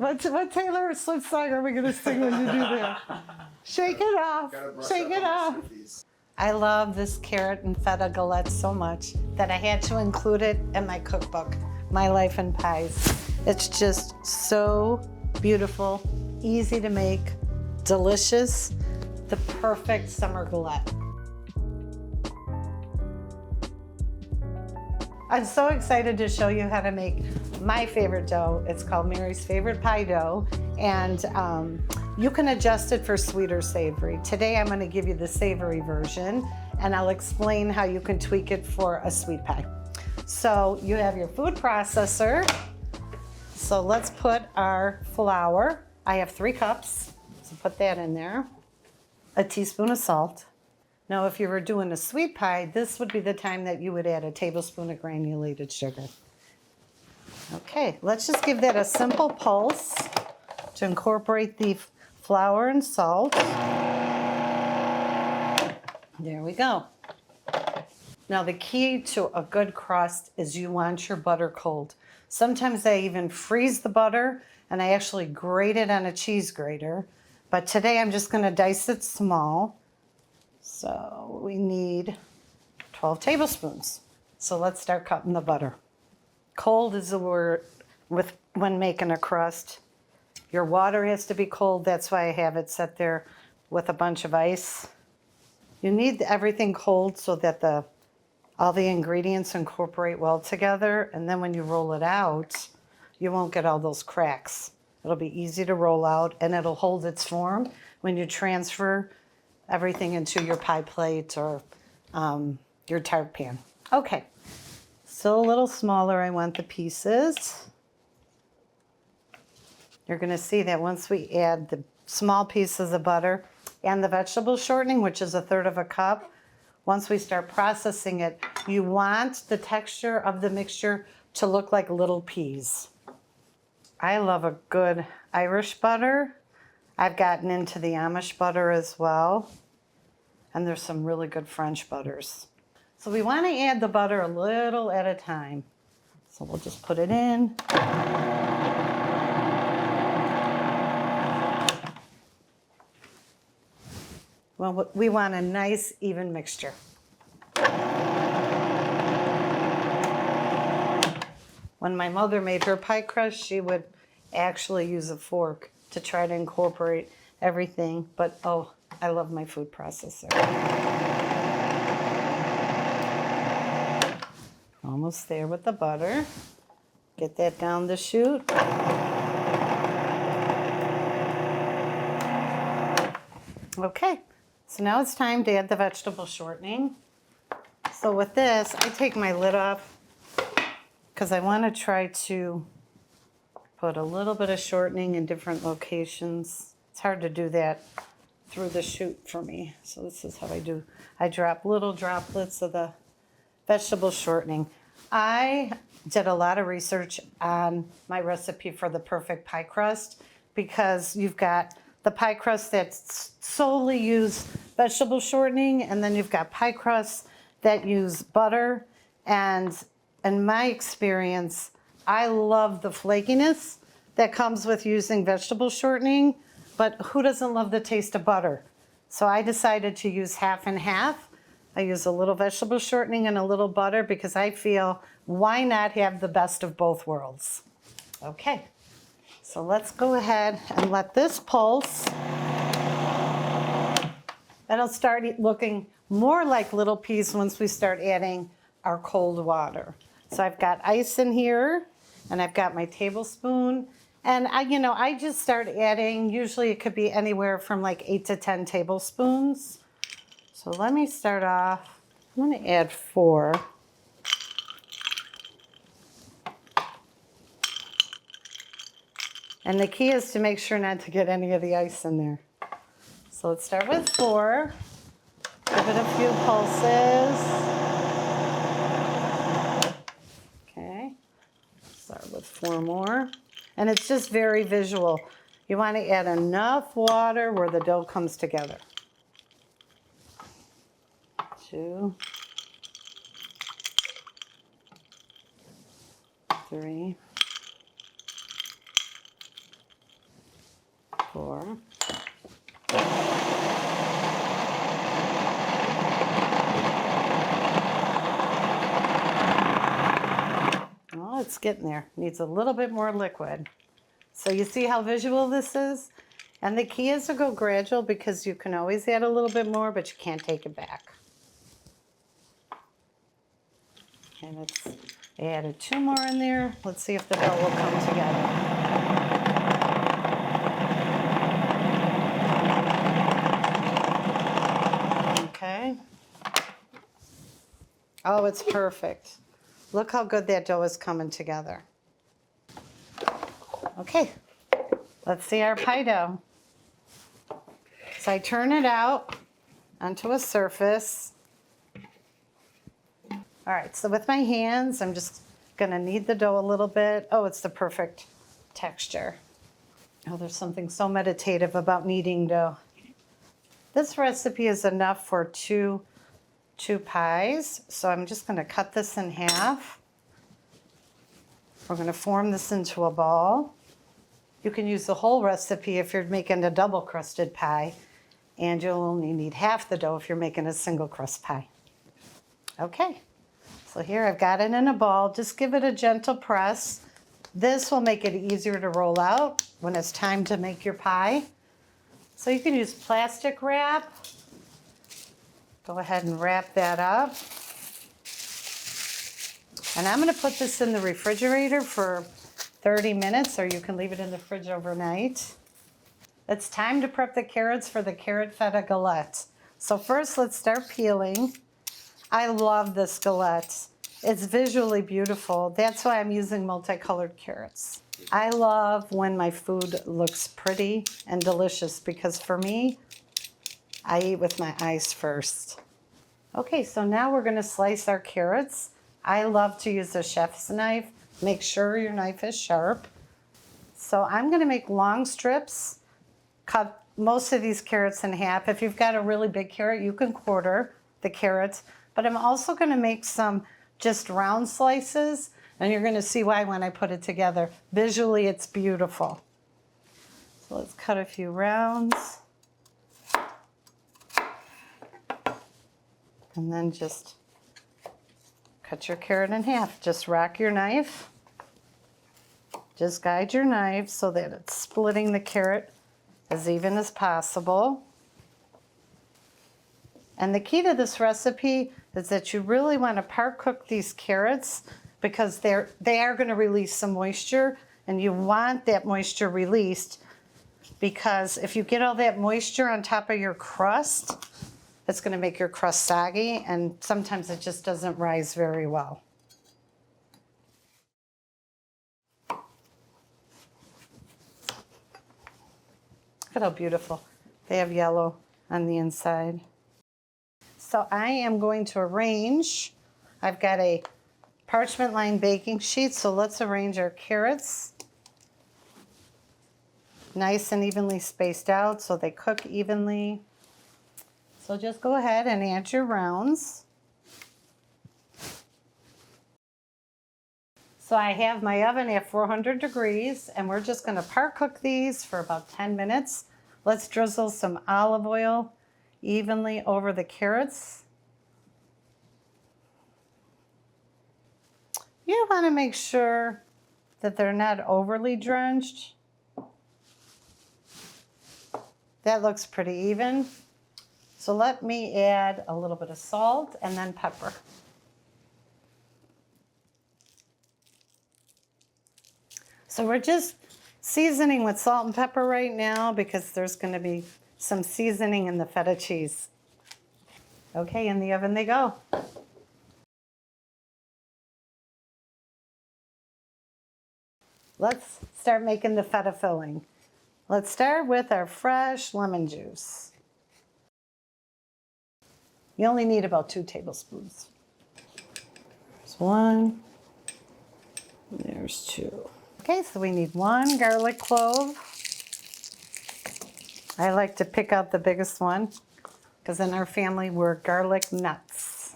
What Taylor Swift song are we going to sing when you do that? Shake it off. Shake it off. I love this carrot and feta galette so much that I had to include it in my cookbook, My Life in Pies. It's just so beautiful, easy to make, delicious, the perfect summer galette. I'm so excited to show you how to make my favorite dough. It's called Mary's Favorite Pie Dough, and you can adjust it for sweet or savory. Today I'm going to give you the savory version, and I'll explain how you can tweak it for a sweet pie. So you have your food processor. So let's put our flour. I have 3 cups, so put that in there. A teaspoon of salt. Now, if you were doing a sweet pie, this would be the time that you would add a tablespoon of granulated sugar. Okay, let's just give that a simple pulse to incorporate the flour and salt. There we go. Now, the key to a good crust is you want your butter cold. Sometimes I even freeze the butter, and I actually grate it on a cheese grater. But today I'm just going to dice it small. So we need 12 tablespoons. So let's start cutting the butter. Cold is the word when making a crust. Your water has to be cold. That's why I have it set there with a bunch of ice. You need everything cold so that all the ingredients incorporate well together. And then when you roll it out, you won't get all those cracks. It'll be easy to roll out, and it'll hold its form when you transfer everything into your pie plate or your tart pan. Okay, still a little smaller, I want the pieces. You're gonna see that once we add the small pieces of butter and the vegetable shortening, which is 1/3 of a cup, once we start processing it, you want the texture of the mixture to look like little peas. I love a good Irish butter. I've gotten into the Amish butter as well. And there's some really good French butters. So we want to add the butter a little at a time. So we'll just put it in. Well, we want a nice, even mixture. When my mother made her pie crust, she would actually use a fork to try to incorporate everything. But oh, I love my food processor. Almost there with the butter. Get that down the chute. Okay, so now it's time to add the vegetable shortening. So with this, I take my lid off because I want to try to put a little bit of shortening in different locations. It's hard to do that through the chute for me. So this is how I do. I drop little droplets of the vegetable shortening. I did a lot of research on my recipe for the perfect pie crust because you've got the pie crust that solely use vegetable shortening, and then you've got pie crusts that use butter. And in my experience, I love the flakiness that comes with using vegetable shortening, but who doesn't love the taste of butter? So I decided to use half and half. I use a little vegetable shortening and a little butter because I feel, why not have the best of both worlds? Okay, so let's go ahead and let this pulse. It'll start looking more like little peas once we start adding our cold water. So I've got ice in here, and I've got my tablespoon. And I just start adding, usually it could be anywhere from like 8 to 10 tablespoons. So let me start off, I'm gonna add 4. And the key is to make sure not to get any of the ice in there. So let's start with 4. Give it a few pulses. Okay, start with 4 more. And it's just very visual. You want to add enough water where the dough comes together. 2, 3, 4. Oh, it's getting there. Needs a little bit more liquid. So you see how visual this is? And the key is to go gradual because you can always add a little bit more, but you can't take it back. And it's added 2 more in there. Let's see if the dough will come together. Okay. Oh, it's perfect. Look how good that dough is coming together. Okay, let's see our pie dough. So I turn it out onto a surface. All right, so with my hands, I'm just gonna knead the dough a little bit. Oh, it's the perfect texture. Oh, there's something so meditative about kneading dough. This recipe is enough for two pies. So I'm just gonna cut this in half. We're gonna form this into a ball. You can use the whole recipe if you're making a double crusted pie, and you'll only need half the dough if you're making a single crust pie. Okay, so here I've got it in a ball. Just give it a gentle press. This will make it easier to roll out when it's time to make your pie. So you can use plastic wrap. Go ahead and wrap that up. And I'm gonna put this in the refrigerator for 30 minutes, or you can leave it in the fridge overnight. It's time to prep the carrots for the Carrot Feta Galette. So first, let's start peeling. I love this galette. It's visually beautiful. That's why I'm using multicolored carrots. I love when my food looks pretty and delicious because for me, I eat with my eyes first. Okay, so now we're gonna slice our carrots. I love to use a chef's knife. Make sure your knife is sharp. So I'm gonna make long strips, cut most of these carrots in half. If you've got a really big carrot, you can quarter the carrots, but I'm also gonna make some just round slices, and you're gonna see why when I put it together. Visually, it's beautiful. So let's cut a few rounds. And then just cut your carrot in half. Just rack your knife. Just guide your knife so that it's splitting the carrot as even as possible. And the key to this recipe is that you really want to part cook these carrots because they are going to release some moisture, and you want that moisture released because if you get all that moisture on top of your crust, it's going to make your crust soggy, and sometimes it just doesn't rise very well. Look at how beautiful. They have yellow on the inside. So I am going to arrange. I've got a parchment lined baking sheet, so let's arrange our carrots. Nice and evenly spaced out so they cook evenly. So just go ahead and add your rounds. So I have my oven at 400 degrees, and we're just gonna part cook these for about 10 minutes. Let's drizzle some olive oil evenly over the carrots. You wanna make sure that they're not overly drenched. That looks pretty even. So let me add a little bit of salt and then pepper. So we're just seasoning with salt and pepper right now because there's going to be some seasoning in the feta cheese. Okay, in the oven they go. Let's start making the feta filling. Let's start with our fresh lemon juice. You only need about 2 tablespoons. There's 1, there's 2. Okay, so we need 1 garlic clove. I like to pick out the biggest one because in our family we're garlic nuts.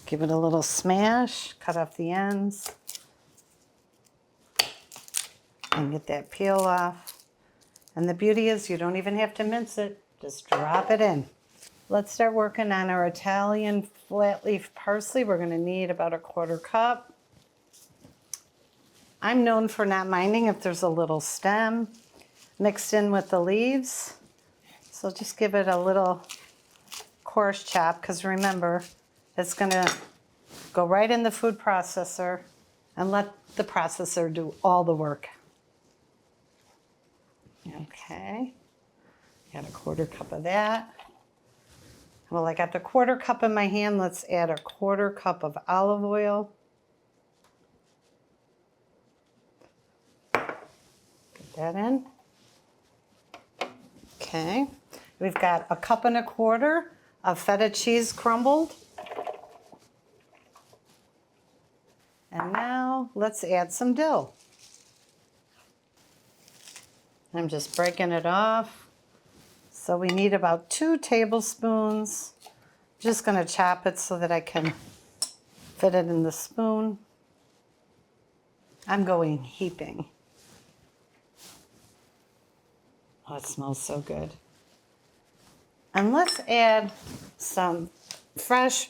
Give it a little smash, cut off the ends. and get that peel off. And the beauty is you don't even have to mince it. Just drop it in. Let's start working on our Italian flat leaf parsley. We're going to need about 1/4 cup. I'm known for not minding if there's a little stem mixed in with the leaves. So just give it a little coarse chop, because remember, it's going to go right in the food processor and let the processor do all the work. Okay, got 1/4 cup of that. Well, I got the 1/4 cup in my hand. Let's add 1/4 cup of olive oil. Put that in. Okay, we've got 1.25 cups of feta cheese crumbled. And now let's add some dill. I'm just breaking it off. So we need about 2 tablespoons. Just going to chop it so that I can fit it in the spoon. I'm going heaping. Oh, it smells so good. And let's add some fresh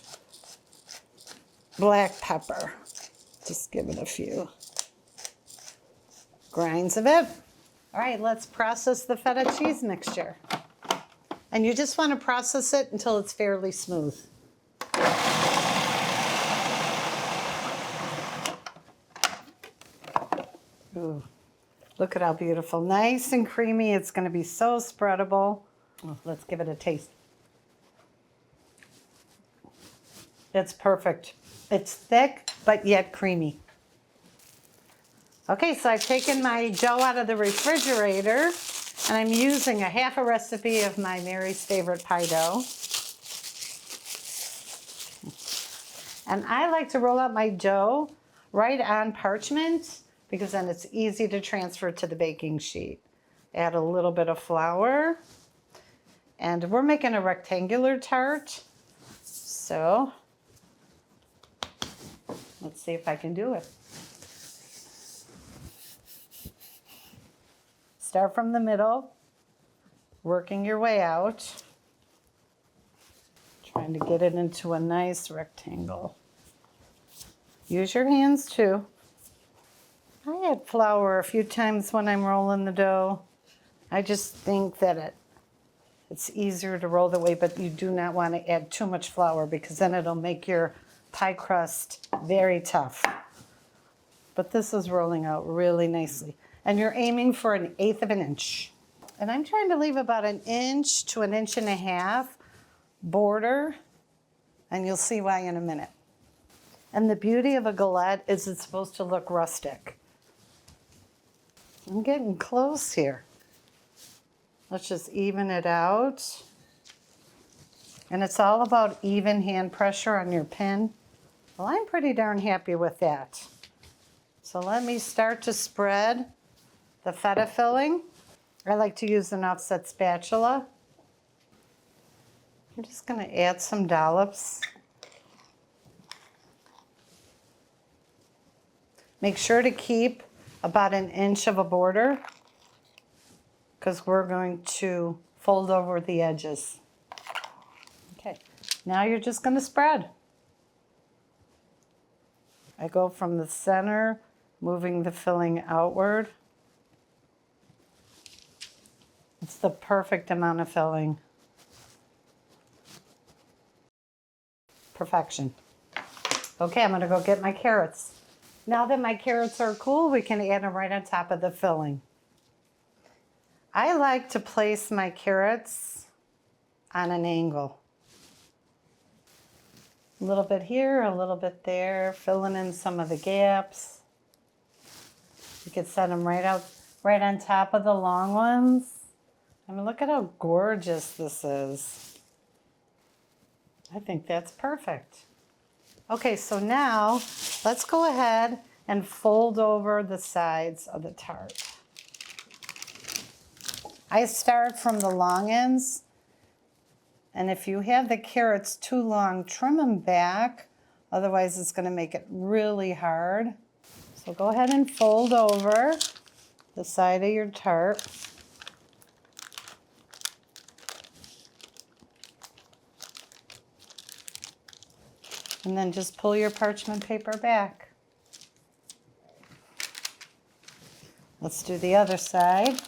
black pepper. Just give it a few grinds of it. All right, let's process the feta cheese mixture. And you just want to process it until it's fairly smooth. Ooh, look at how beautiful. Nice and creamy. It's going to be so spreadable. Oh, let's give it a taste. It's perfect. It's thick, but yet creamy. Okay, so I've taken my dough out of the refrigerator, and I'm using 1/2 recipe of my Mary's favorite pie dough. And I like to roll out my dough right on parchment, because then it's easy to transfer to the baking sheet. Add a little bit of flour. And we're making a rectangular tart. So let's see if I can do it. Start from the middle, working your way out. Trying to get it into a nice rectangle. Use your hands too. I add flour a few times when I'm rolling the dough. I just think that it's easier to roll the way, but you do not want to add too much flour, because then it'll make your pie crust very tough. But this is rolling out really nicely. And you're aiming for 1/8 of an inch. And I'm trying to leave about 1 inch to 1.5 inches border, and you'll see why in a minute. And the beauty of a galette is it's supposed to look rustic. I'm getting close here. Let's just even it out. And it's all about even hand pressure on your pin. Well, I'm pretty darn happy with that. So let me start to spread the feta filling. I like to use an offset spatula. I'm just going to add some dollops. Make sure to keep about 1 inch of a border, because we're going to fold over the edges. Okay, now you're just going to spread. I go from the center, moving the filling outward. It's the perfect amount of filling. Perfection. Okay, I'm going to go get my carrots. Now that my carrots are cool, we can add them right on top of the filling. I like to place my carrots on an angle. A little bit here, a little bit there, filling in some of the gaps. You can set them right on top of the long ones. I mean, look at how gorgeous this is. I think that's perfect. Okay, so now let's go ahead and fold over the sides of the tart. I start from the long ends, and if you have the carrots too long, trim them back. Otherwise, it's going to make it really hard. So go ahead and fold over. the side of your tart. And then just pull your parchment paper back. Let's do the other side.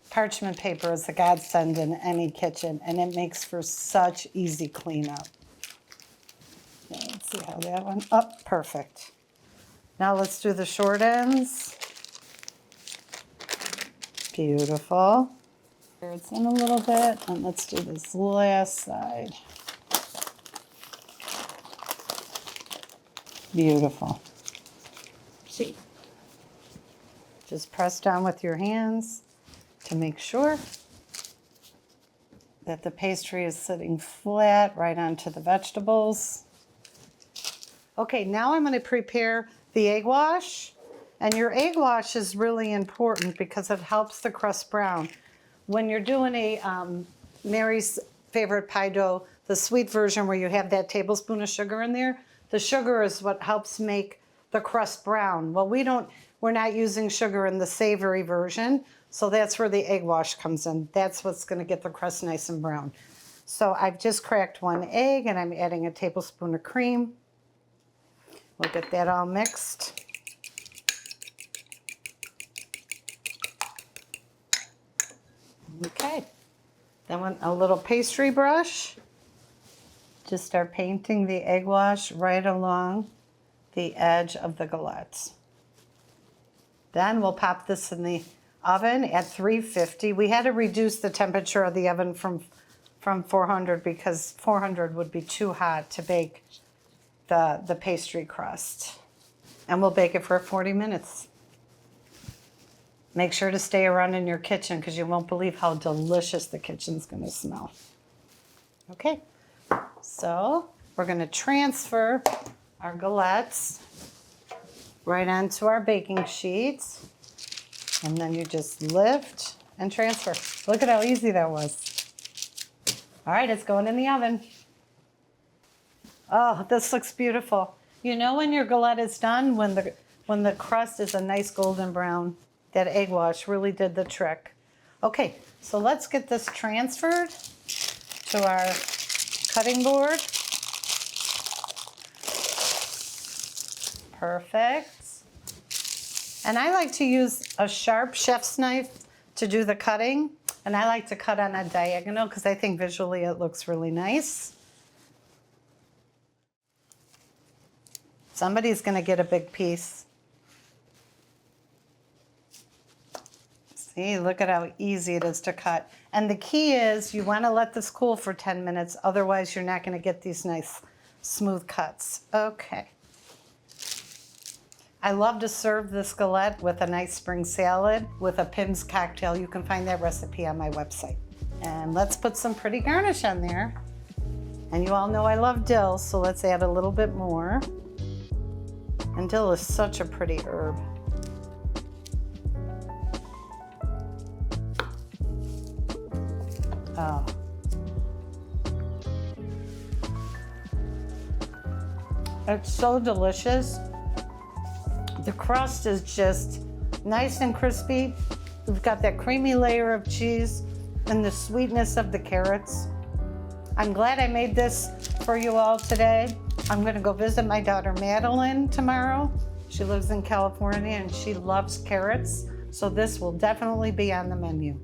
Parchment paper is a godsend in any kitchen, and it makes for such easy cleanup. Okay, let's see how that one, oh, perfect. Now let's do the short ends. Beautiful. It's in a little bit, and let's do this last side. Beautiful. See? Just press down with your hands to make sure that the pastry is sitting flat right onto the vegetables. Okay, now I'm going to prepare the egg wash. And your egg wash is really important because it helps the crust brown. When you're doing a Mary's favorite pie dough, the sweet version where you have that tablespoon of sugar in there, the sugar is what helps make the crust brown. Well, we're not using sugar in the savory version, so that's where the egg wash comes in. That's what's going to get the crust nice and brown. So I've just cracked one egg and I'm adding a tablespoon of cream. We'll get that all mixed. Okay, then with a little pastry brush, just start painting the egg wash right along the edge of the galettes. Then we'll pop this in the oven at 350. We had to reduce the temperature of the oven from 400 because 400 would be too hot to bake the pastry crust. And we'll bake it for 40 minutes. Make sure to stay around in your kitchen because you won't believe how delicious the kitchen's going to smell. Okay, so we're going to transfer our galettes right onto our baking sheets. And then you just lift and transfer. Look at how easy that was. All right, it's going in the oven. Oh, this looks beautiful. You know when your galette is done, when the crust is a nice golden brown, that egg wash really did the trick. Okay, so let's get this transferred to our cutting board. Perfect. And I like to use a sharp chef's knife to do the cutting. And I like to cut on a diagonal because I think visually it looks really nice. Somebody's going to get a big piece. See, look at how easy it is to cut. And the key is you want to let this cool for 10 minutes. Otherwise, you're not going to get these nice smooth cuts. Okay. I love to serve this galette with a nice spring salad with a Pim's cocktail. You can find that recipe on my website. And let's put some pretty garnish on there. And you all know I love dill, so let's add a little bit more. And dill is such a pretty herb. Oh. It's so delicious. The crust is just nice and crispy. We've got that creamy layer of cheese and the sweetness of the carrots. I'm glad I made this for you all today. I'm going to go visit my daughter Madeline tomorrow. She lives in California and she loves carrots, so this will definitely be on the menu.